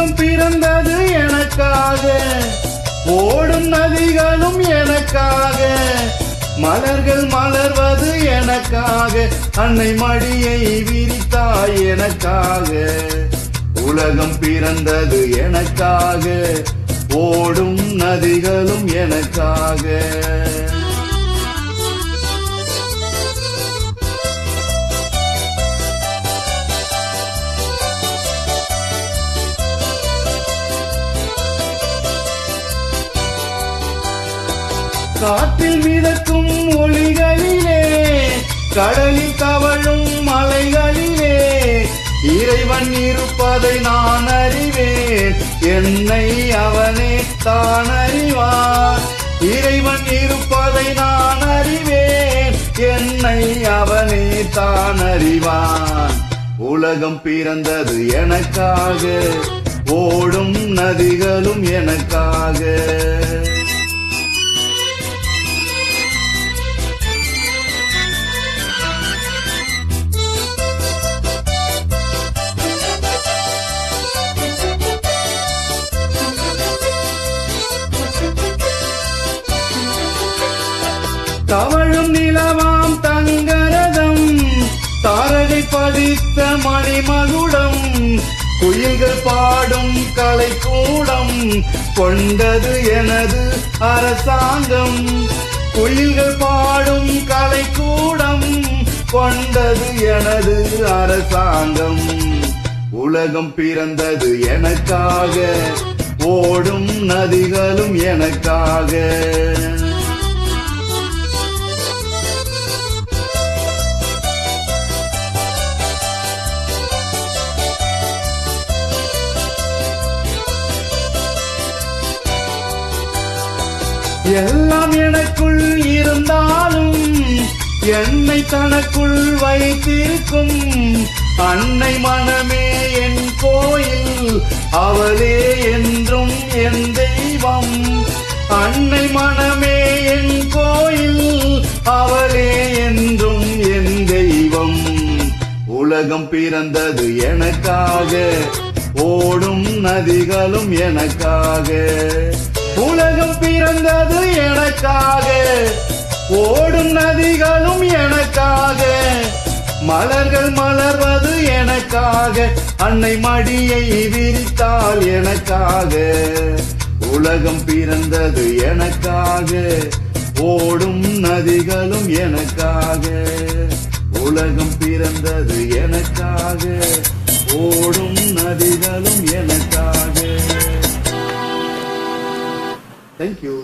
உலகம் பிறந்தது எனக்காக, ஓடும் நதிகளும் எனக்காக, மலர்கள் மலர்வது எனக்காக, அன்னை மடியை விரித்தாய் எனக்காக. உலகம் பிறந்தது எனக்காக, ஓடும் நதிகளும் எனக்காக. காற்றில் மிதக்கும் ஒளிகளிலே, கடலில் தவழும் மலைகளிலே, இறைவன் இருப்பதை நான் அறிவேன், என்னை அவனே தான் அறிவான். இறைவன் இருப்பதை நான் அறிவேன், என்னை அவனே தான் அறிவான். உலகம் பிறந்தது எனக்காக, ஓடும் நதிகளும் எனக்காக. தவழும் நிலவாம் தங்கரதம், தாரகை பதித்த மணிமகுடம், குயில்கள் பாடும் கலைக்கூடம் கொண்டது எனது அரசாங்கம். குயில்கள் பாடும் கலைக்கூடம் கொண்டது எனது அரசாங்கம். உலகம் பிறந்தது எனக்காக, ஓடும் நதிகளும் எனக்காக. எல்லாம் எனக்குள் இருந்தாலும் என்னை தனக்குள் வைத்திருக்கும் அன்னை மனமே என் கோயில், அவளே என்றும் என் தெய்வம். அன்னை மனமே என் கோயில், அவளே என்றும் என் தெய்வம். உலகம் பிறந்தது எனக்காக, ஓடும் நதிகளும் எனக்காக. உலகம் பிறந்தது எனக்காக, ஓடும் நதிகளும் எனக்காக, மலர்கள் மலர்வது எனக்காக, அன்னை மடியை விரித்தால் எனக்காக. உலகம் பிறந்தது எனக்காக, ஓடும் நதிகளும் எனக்காக. உலகம் பிறந்தது எனக்காக, ஓடும் நதிகளும் எனக்காக. Thank you.